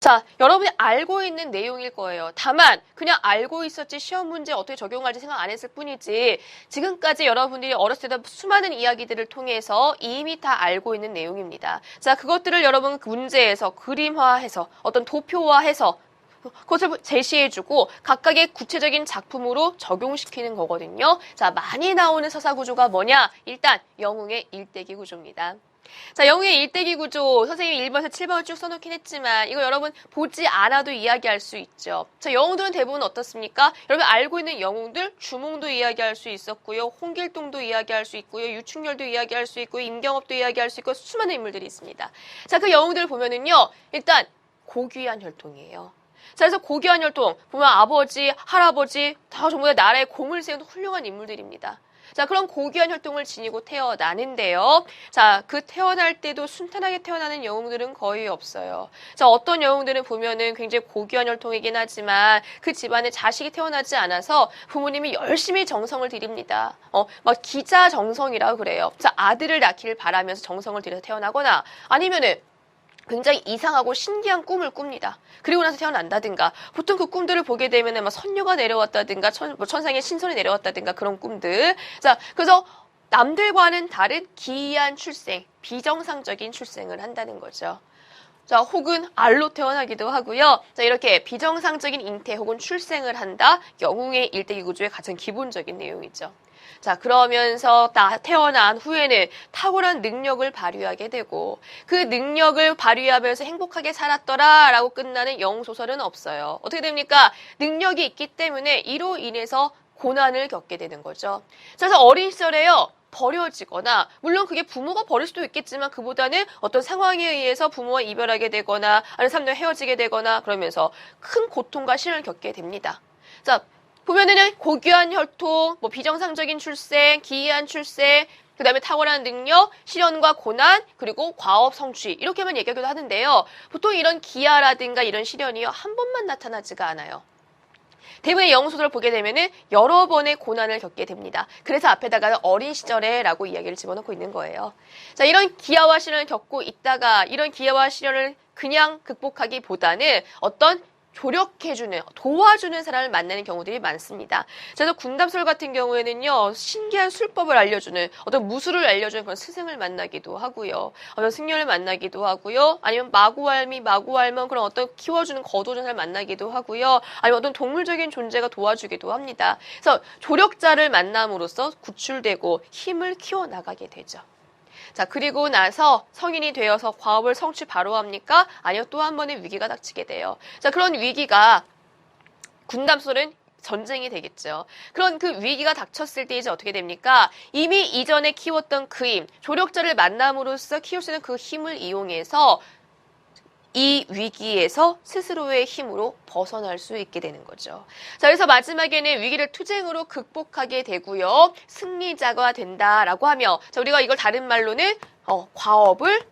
자, 여러분이 알고 있는 내용일 거예요. 다만 그냥 알고 있었지 시험 문제 어떻게 적용할지 생각 안 했을 뿐이지 지금까지 여러분들이 어렸을 때 수많은 이야기들을 통해서 이미 다 알고 있는 내용입니다. 자, 그것들을 여러분 문제에서 그림화해서 어떤 도표화해서 그것을 제시해주고 각각의 구체적인 작품으로 적용시키는 거거든요. 자, 많이 나오는 서사 구조가 뭐냐? 일단 영웅의 일대기 구조입니다. 자, 영웅의 일대기 구조 선생님이 1번에서 7번을 쭉 써놓긴 했지만 이거 여러분 보지 않아도 이야기할 수 있죠. 자, 영웅들은 대부분 어떻습니까? 여러분 알고 있는 영웅들 주몽도 이야기할 수 있었고요. 홍길동도 이야기할 수 있고요. 유충렬도 이야기할 수 있고요. 임경업도 이야기할 수 있고 수많은 인물들이 있습니다. 자, 그 영웅들을 보면은요. 일단 고귀한 혈통이에요. 자, 그래서 고귀한 혈통 보면 아버지, 할아버지 다 전부 다 나라에 공을 세운 훌륭한 인물들입니다. 자, 그런 고귀한 혈통을 지니고 태어나는데요. 자, 그 태어날 때도 순탄하게 태어나는 영웅들은 거의 없어요. 자, 어떤 영웅들은 보면은 굉장히 고귀한 혈통이긴 하지만 그 집안에 자식이 태어나지 않아서 부모님이 열심히 정성을 들입니다. 막 기자 정성이라고 그래요. 자, 아들을 낳기를 바라면서 정성을 들여서 태어나거나 아니면은 굉장히 이상하고 신기한 꿈을 꿉니다. 그리고 나서 태어난다든가 보통 그 꿈들을 보게 되면 막 선녀가 내려왔다든가 천상의 신선이 내려왔다든가 그런 꿈들. 자, 그래서 남들과는 다른 기이한 출생, 비정상적인 출생을 한다는 거죠. 자, 혹은 알로 태어나기도 하고요. 자, 이렇게 비정상적인 잉태 혹은 출생을 한다. 영웅의 일대기 구조의 가장 기본적인 내용이죠. 자, 그러면서 태어난 후에는 탁월한 능력을 발휘하게 되고 그 능력을 발휘하면서 행복하게 살았더라라고 끝나는 영웅소설은 없어요. 어떻게 됩니까? 능력이 있기 때문에 이로 인해서 고난을 겪게 되는 거죠. 그래서 어린 시절에요. 버려지거나 물론 그게 부모가 버릴 수도 있겠지만 그보다는 어떤 상황에 의해서 부모와 이별하게 되거나 아니면 3년 헤어지게 되거나 그러면서 큰 고통과 시련을 겪게 됩니다. 자, 보면은 고귀한 혈통, 뭐 비정상적인 출생, 기이한 출생, 그 다음에 탁월한 능력, 시련과 고난, 그리고 과업 성취 이렇게만 얘기하기도 하는데요. 보통 이런 기아라든가 이런 시련이요 한 번만 나타나지가 않아요. 대부분의 영웅소설을 보게 되면은 여러 번의 고난을 겪게 됩니다. 그래서 앞에다가 어린 시절에 라고 이야기를 집어넣고 있는 거예요. 자, 이런 기아와 시련을 겪고 있다가 이런 기아와 시련을 그냥 극복하기보다는 어떤 조력해주는, 도와주는 사람을 만나는 경우들이 많습니다. 그래서 군담소설 같은 경우에는요, 신기한 술법을 알려주는, 어떤 무술을 알려주는 그런 스승을 만나기도 하고요. 어떤 승려를 만나기도 하고요. 아니면 마구알면 그런 어떤 키워주는, 거둬주는 사람을 만나기도 하고요. 아니면 어떤 동물적인 존재가 도와주기도 합니다. 그래서 조력자를 만남으로써 구출되고 힘을 키워나가게 되죠. 자, 그리고 나서 성인이 되어서 과업을 성취 바로 합니까? 아니요, 또 한 번의 위기가 닥치게 돼요. 자, 그런 위기가 군담소설은 전쟁이 되겠죠. 그런 그 위기가 닥쳤을 때 이제 어떻게 됩니까? 이미 이전에 키웠던 그 힘, 조력자를 만남으로써 키울 수 있는 그 힘을 이용해서 이 위기에서 스스로의 힘으로 벗어날 수 있게 되는 거죠. 자, 그래서 마지막에는 위기를 투쟁으로 극복하게 되고요. 승리자가 된다라고 하며, 자, 우리가 이걸 다른 말로는 과업을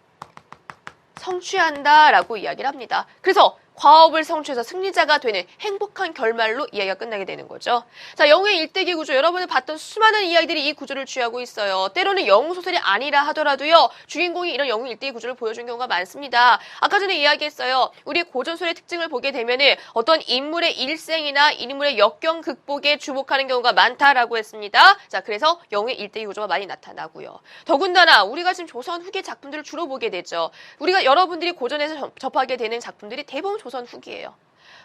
성취한다라고 이야기를 합니다. 그래서 과업을 성취해서 승리자가 되는 행복한 결말로 이야기가 끝나게 되는 거죠. 자, 영웅의 일대기 구조, 여러분이 봤던 수많은 이야기들이 이 구조를 취하고 있어요. 때로는 영웅소설이 아니라 하더라도요, 주인공이 이런 영웅 일대기 구조를 보여준 경우가 많습니다. 아까 전에 이야기했어요. 우리 고전소설의 특징을 보게 되면은 어떤 인물의 일생이나 인물의 역경 극복에 주목하는 경우가 많다라고 했습니다. 자, 그래서 영웅의 일대기 구조가 많이 나타나고요. 더군다나 우리가 지금 조선 후기 작품들을 주로 보게 되죠. 우리가 여러분들이 고전에서 접하게 되는 작품들이 대부분 조선 후기예요.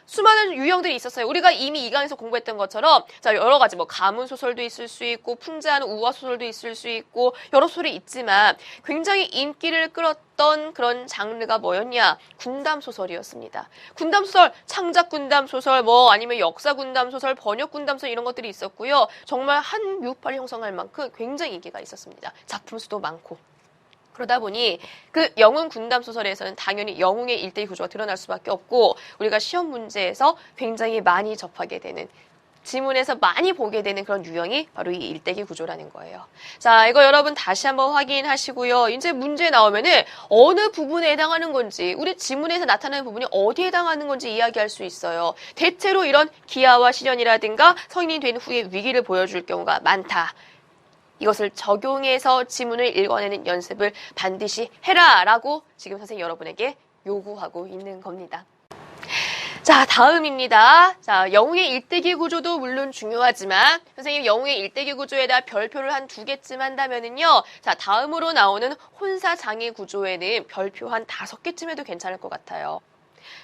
수많은 유형들이 있었어요. 우리가 이미 이 강에서 공부했던 것처럼 자, 여러 가지 뭐 가문 소설도 있을 수 있고 풍자하는 우화 소설도 있을 수 있고 여러 소설이 있지만 굉장히 인기를 끌었던 그런 장르가 뭐였냐? 군담 소설이었습니다. 군담 소설, 창작 군담 소설 뭐 아니면 역사 군담 소설, 번역 군담 소설 이런 것들이 있었고요. 정말 한 뮤파를 형성할 만큼 굉장히 인기가 있었습니다. 작품 수도 많고. 그러다 보니 그 영웅 군담 소설에서는 당연히 영웅의 일대기 구조가 드러날 수밖에 없고 우리가 시험 문제에서 굉장히 많이 접하게 되는 지문에서 많이 보게 되는 그런 유형이 바로 이 일대기 구조라는 거예요. 자, 이거 여러분 다시 한번 확인하시고요. 이제 문제 나오면은 어느 부분에 해당하는 건지 우리 지문에서 나타나는 부분이 어디에 해당하는 건지 이야기할 수 있어요. 대체로 이런 기아와 시련이라든가 성인이 된 후에 위기를 보여줄 경우가 많다. 이것을 적용해서 지문을 읽어내는 연습을 반드시 해라라고 지금 선생님 여러분에게 요구하고 있는 겁니다. 자, 다음입니다. 자, 영웅의 일대기 구조도 물론 중요하지만 선생님 영웅의 일대기 구조에다 별표를 한 2개쯤 한다면은요. 자, 다음으로 나오는 혼사 장애 구조에는 별표 한 5개쯤 해도 괜찮을 것 같아요.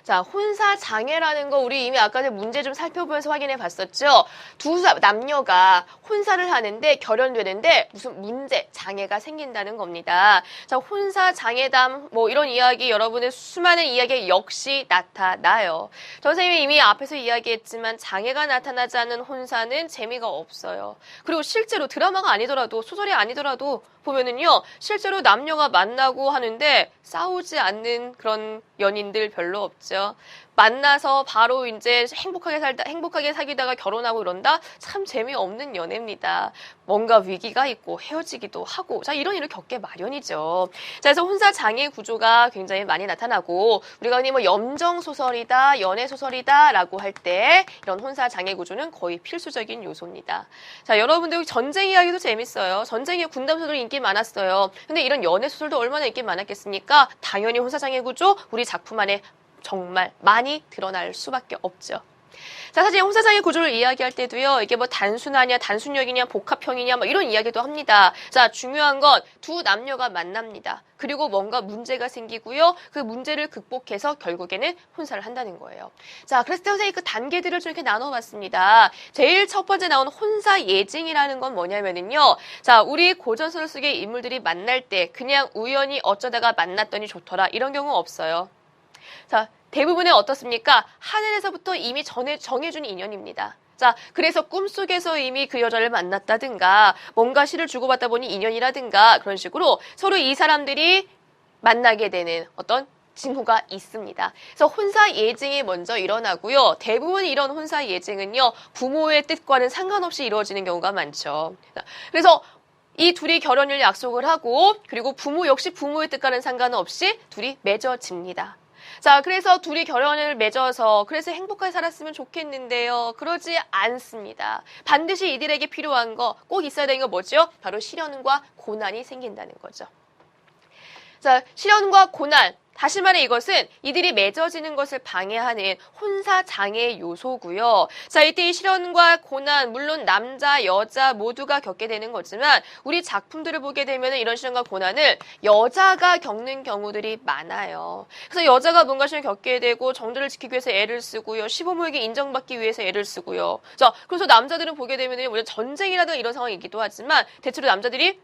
자, 혼사 장애라는 거 우리 이미 아까 전에 문제 좀 살펴보면서 확인해 봤었죠. 두 남녀가 혼사를 하는데 결혼되는데 무슨 문제, 장애가 생긴다는 겁니다. 자, 혼사 장애담 뭐 이런 이야기 여러분의 수많은 이야기 역시 나타나요. 선생님이 이미 앞에서 이야기했지만 장애가 나타나지 않는 혼사는 재미가 없어요. 그리고 실제로 드라마가 아니더라도 소설이 아니더라도 보면은요, 실제로 남녀가 만나고 하는데 싸우지 않는 그런 연인들 별로 없죠. 만나서 바로 이제 행복하게 사귀다가 결혼하고 이런다? 참 재미없는 연애입니다. 뭔가 위기가 있고 헤어지기도 하고, 자, 이런 일을 겪게 마련이죠. 자, 그래서 혼사 장애 구조가 굉장히 많이 나타나고, 우리가 흔히 뭐 염정소설이다, 연애소설이다 라고 할 때, 이런 혼사 장애 구조는 거의 필수적인 요소입니다. 자, 여러분들 전쟁 이야기도 재밌어요. 전쟁에 군담소설 인기 많았어요. 근데 이런 연애소설도 얼마나 인기 많았겠습니까? 당연히 혼사 장애 구조, 우리 작품 안에 정말 많이 드러날 수밖에 없죠. 자, 사실 혼사장애 구조를 이야기할 때도요, 이게 뭐 단순하냐, 단순역이냐, 복합형이냐, 뭐 이런 이야기도 합니다. 자, 중요한 건 두 남녀가 만납니다. 그리고 뭔가 문제가 생기고요, 그 문제를 극복해서 결국에는 혼사를 한다는 거예요. 자, 그래서 선생님이 그 단계들을 좀 이렇게 나눠봤습니다. 제일 첫 번째 나온 혼사 예증이라는 건 뭐냐면은요, 자, 우리 고전소설 속의 인물들이 만날 때 그냥 우연히 어쩌다가 만났더니 좋더라, 이런 경우 없어요. 자, 대부분은 어떻습니까? 하늘에서부터 이미 정해준 인연입니다. 자, 그래서 꿈속에서 이미 그 여자를 만났다든가 뭔가 시를 주고받다 보니 인연이라든가 그런 식으로 서로 이 사람들이 만나게 되는 어떤 징후가 있습니다. 그래서 혼사 예증이 먼저 일어나고요. 대부분 이런 혼사 예증은요, 부모의 뜻과는 상관없이 이루어지는 경우가 많죠. 그래서 이 둘이 결혼을 약속을 하고 그리고 부모 역시 부모의 뜻과는 상관없이 둘이 맺어집니다. 자, 그래서 둘이 결혼을 맺어서 그래서 행복하게 살았으면 좋겠는데요. 그러지 않습니다. 반드시 이들에게 필요한 거, 꼭 있어야 되는 거 뭐죠? 바로 시련과 고난이 생긴다는 거죠. 자, 시련과 고난. 다시 말해 이것은 이들이 맺어지는 것을 방해하는 혼사 장애 요소고요. 자, 이때 이 시련과 고난, 물론 남자, 여자 모두가 겪게 되는 거지만 우리 작품들을 보게 되면 이런 시련과 고난을 여자가 겪는 경우들이 많아요. 그래서 여자가 뭔가 시련을 겪게 되고 정들을 지키기 위해서 애를 쓰고요. 시부모에게 인정받기 위해서 애를 쓰고요. 자, 그래서 남자들은 보게 되면 우리가 전쟁이라든가 이런 상황이기도 하지만 대체로 남자들이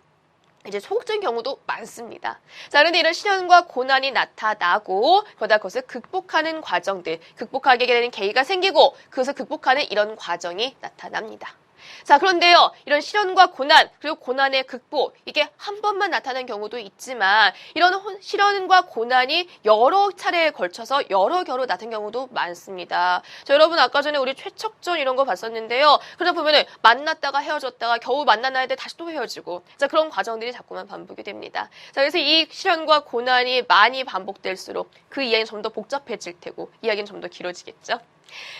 이제 소극적인 경우도 많습니다. 자, 그런데 이런 시련과 고난이 나타나고 그러다 그것을 극복하는 과정들, 극복하게 되는 계기가 생기고 그것을 극복하는 이런 과정이 나타납니다. 자, 그런데요, 이런 시련과 고난, 그리고 고난의 극복, 이게 한 번만 나타나는 경우도 있지만 이런 시련과 고난이 여러 차례에 걸쳐서 여러 겨루 나타나는 경우도 많습니다. 자, 여러분 아까 전에 우리 최척전 이런 거 봤었는데요. 그러다 보면은 만났다가 헤어졌다가 겨우 만나야 돼 다시 또 헤어지고, 자, 그런 과정들이 자꾸만 반복이 됩니다. 자, 그래서 이 시련과 고난이 많이 반복될수록 그 이야기는 좀 더 복잡해질 테고 이야기는 좀 더 길어지겠죠.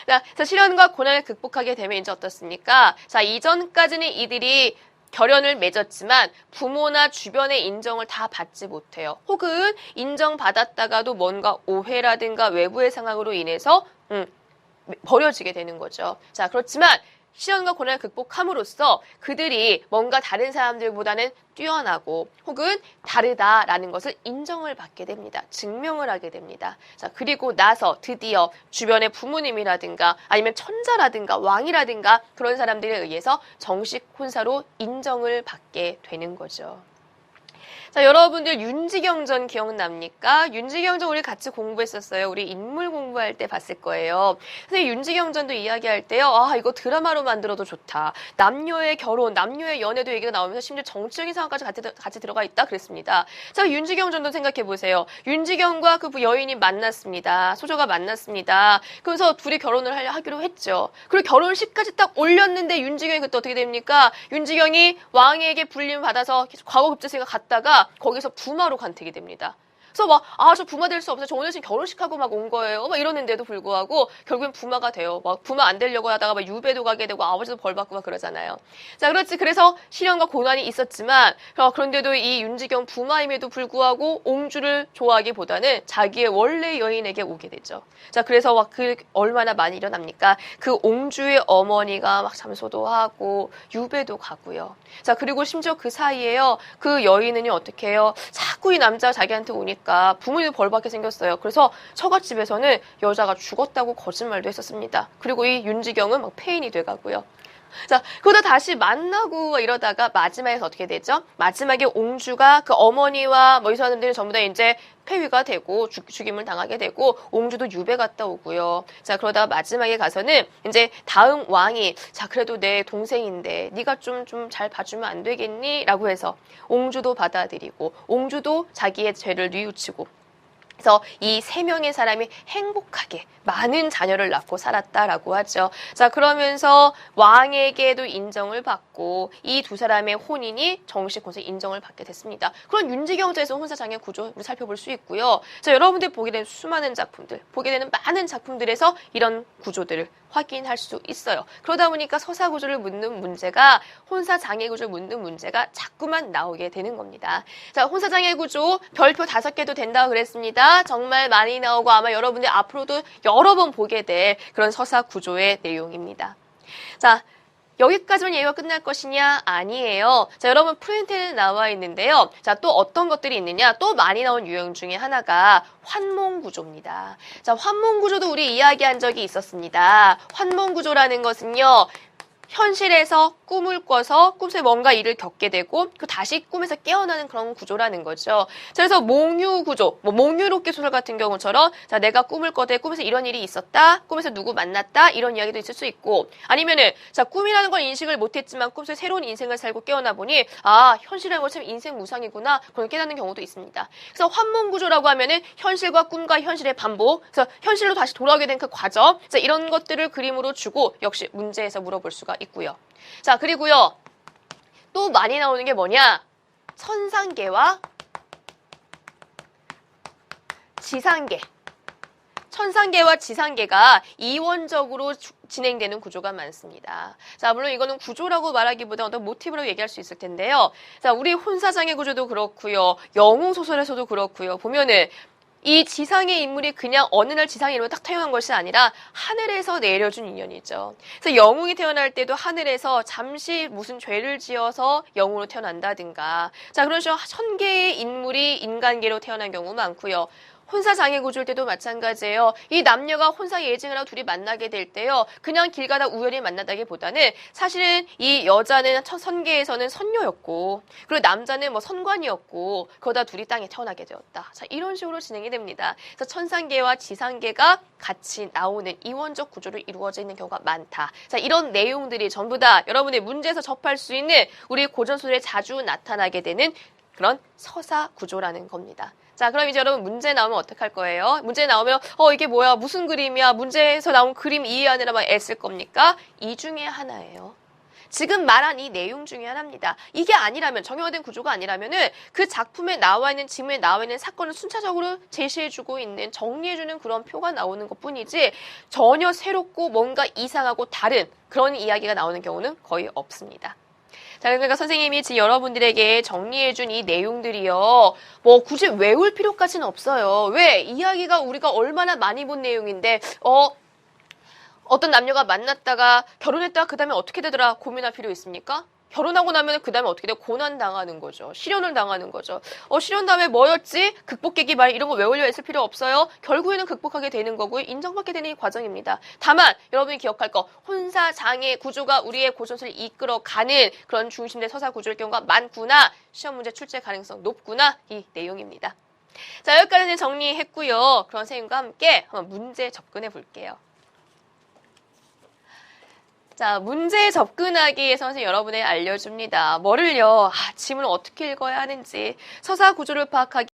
자, 그래서 시련과 고난을 극복하게 되면 이제 어떻습니까? 자, 이전까지는 이들이 결연을 맺었지만 부모나 주변의 인정을 다 받지 못해요. 혹은 인정받았다가도 뭔가 오해라든가 외부의 상황으로 인해서 버려지게 되는 거죠. 자, 그렇지만 시련과 고난을 극복함으로써 그들이 뭔가 다른 사람들보다는 뛰어나고 혹은 다르다라는 것을 인정을 받게 됩니다. 증명을 하게 됩니다. 자, 그리고 나서 드디어 주변의 부모님이라든가 아니면 천자라든가 왕이라든가 그런 사람들에 의해서 정식 혼사로 인정을 받게 되는 거죠. 자, 여러분들 윤지경전 기억납니까? 윤지경전 우리 같이 공부했었어요. 우리 인물 공부할 때 봤을 거예요. 그래서 윤지경전도 이야기할 때요. 아, 이거 드라마로 만들어도 좋다. 남녀의 결혼, 남녀의 연애도 얘기가 나오면서 심지어 정치적인 상황까지 같이 들어가 있다 그랬습니다. 자, 윤지경전도 생각해 보세요. 윤지경과 그 여인이 만났습니다. 소저가 만났습니다. 그래서 둘이 결혼을 하기로 했죠. 그리고 결혼식까지 딱 올렸는데 윤지경이 그때 어떻게 됩니까? 윤지경이 왕에게 불림을 받아서 과거급제소에 갔다가 거기서 부마로 간택이 됩니다. 그래서 막, 아, 저 부마 될 수 없어요. 저 오늘 지금 결혼식하고 막 온 거예요. 막 이러는데도 불구하고 결국엔 부마가 돼요. 막 부마 안 되려고 하다가 막 유배도 가게 되고 아버지도 벌 받고 막 그러잖아요. 자, 그렇지. 그래서 시련과 고난이 있었지만, 그런데도 이 윤지경 부마임에도 불구하고 옹주를 좋아하기보다는 자기의 원래 여인에게 오게 되죠. 자, 그래서 막 그 얼마나 많이 일어납니까? 그 옹주의 어머니가 막 잠소도 하고 유배도 가고요. 자, 그리고 심지어 그 사이에요. 그 여인은요, 어떻게 해요? 자꾸 이 남자가 자기한테 오니까 부모님도 벌받게 생겼어요. 그래서 처갓집에서는 여자가 죽었다고 거짓말도 했었습니다. 그리고 이 윤지경은 막 폐인이 돼가고요. 자, 그러다 다시 만나고 이러다가 마지막에 어떻게 되죠? 마지막에 옹주가 그 어머니와 뭐 이 사람들이 전부 다 이제 폐위가 되고 죽임을 당하게 되고 옹주도 유배 갔다 오고요. 자, 그러다 마지막에 가서는 이제 다음 왕이 자, 그래도 내 동생인데 네가 좀 잘 봐주면 안 되겠니? 라고 해서 옹주도 받아들이고 옹주도 자기의 죄를 뉘우치고 그래서 이 세 명의 사람이 행복하게 많은 자녀를 낳고 살았다라고 하죠. 자, 그러면서 왕에게도 인정을 받고 이 두 사람의 혼인이 정식 혼수 인정을 받게 됐습니다. 그런 윤지경자에서 혼사장애 구조 우리 살펴볼 수 있고요. 자, 여러분들 보게 되는 수많은 작품들, 보게 되는 많은 작품들에서 이런 구조들을 확인할 수 있어요. 그러다 보니까 서사 구조를 묻는 문제가 혼사 장애 구조를 묻는 문제가 자꾸만 나오게 되는 겁니다. 자, 혼사 장애 구조 별표 5개도 된다고 그랬습니다. 정말 많이 나오고 아마 여러분들 앞으로도 여러 번 보게 될 그런 서사 구조의 내용입니다. 자, 여기까지만 얘기가 끝날 것이냐? 아니에요. 자, 여러분 프린트에 나와 있는데요. 자, 또 어떤 것들이 있느냐? 또 많이 나온 유형 중에 하나가 환몽구조입니다. 자, 환몽구조도 우리 이야기한 적이 있었습니다. 환몽구조라는 것은요. 현실에서 꿈을 꿔서 꿈속에 뭔가 일을 겪게 되고 그 다시 꿈에서 깨어나는 그런 구조라는 거죠. 자, 그래서 몽유 구조, 뭐 몽유롭게 소설 같은 경우처럼 자, 내가 꿈을 꿔대 꿈에서 이런 일이 있었다, 꿈에서 누구 만났다 이런 이야기도 있을 수 있고 아니면은 자, 꿈이라는 걸 인식을 못했지만 꿈속에 새로운 인생을 살고 깨어나 보니 아, 현실이라는 건 참 인생 무상이구나 그런 깨닫는 경우도 있습니다. 그래서 환몽 구조라고 하면은 현실과 꿈과 현실의 반복, 그래서 현실로 다시 돌아오게 된 그 과정, 자, 이런 것들을 그림으로 주고 역시 문제에서 물어볼 수가 있고요. 자, 그리고요. 또 많이 나오는 게 뭐냐? 천상계와 지상계. 천상계와 지상계가 이원적으로 진행되는 구조가 많습니다. 자, 물론 이거는 구조라고 말하기보다 어떤 모티브라고 얘기할 수 있을 텐데요. 자, 우리 혼사장의 구조도 그렇고요. 영웅소설에서도 그렇고요. 보면은 이 지상의 인물이 그냥 어느 날 지상의 인물로 딱 태어난 것이 아니라 하늘에서 내려준 인연이죠. 그래서 영웅이 태어날 때도 하늘에서 잠시 무슨 죄를 지어서 영웅으로 태어난다든가. 자, 그런 식으로 천개의 인물이 인간계로 태어난 경우 많고요. 혼사 장애 구조일 때도 마찬가지예요. 이 남녀가 혼사 예증을 하고 둘이 만나게 될 때요. 그냥 길 가다 우연히 만나다기보다는 사실은 이 여자는 선계에서는 선녀였고 그리고 남자는 뭐 선관이었고 그러다 둘이 땅에 태어나게 되었다. 자, 이런 식으로 진행이 됩니다. 그래서 천상계와 지상계가 같이 나오는 이원적 구조로 이루어져 있는 경우가 많다. 자, 이런 내용들이 전부 다 여러분의 문제에서 접할 수 있는 우리 고전소설에 자주 나타나게 되는 그런 서사 구조라는 겁니다. 자, 그럼 이제 여러분 문제 나오면 어떡할 거예요? 문제 나오면 이게 뭐야? 무슨 그림이야? 문제에서 나온 그림 이해하느라 막 애쓸 겁니까? 이 중에 하나예요. 지금 말한 이 내용 중에 하나입니다. 이게 아니라면, 정형화된 구조가 아니라면은 그 작품에 나와 있는, 지문에 나와 있는 사건을 순차적으로 제시해주고 있는, 정리해주는 그런 표가 나오는 것 뿐이지 전혀 새롭고 뭔가 이상하고 다른 그런 이야기가 나오는 경우는 거의 없습니다. 자, 그러니까 선생님이 지금 여러분들에게 정리해준 이 내용들이요. 뭐 굳이 외울 필요까지는 없어요. 왜? 이야기가 우리가 얼마나 많이 본 내용인데 어떤 남녀가 만났다가 결혼했다가 그 다음에 어떻게 되더라 고민할 필요 있습니까? 결혼하고 나면 그 다음에 어떻게 돼? 고난당하는 거죠. 실현을 당하는 거죠. 실현 다음에 뭐였지? 극복계기 말 이런 거 외우려 했을 필요 없어요. 결국에는 극복하게 되는 거고요. 인정받게 되는 이 과정입니다. 다만 여러분이 기억할 거 혼사장애 구조가 우리의 고전소설을 이끌어가는 그런 중심된 서사 구조일 경우가 많구나. 시험 문제 출제 가능성 높구나. 이 내용입니다. 자, 여기까지 정리했고요. 그런 선생님과 함께 한번 문제 접근해 볼게요. 자, 문제에 접근하기 위해서 선생님 여러분에게 알려줍니다. 뭐를요? 지문을 어떻게 읽어야 하는지, 서사 구조를 파악하기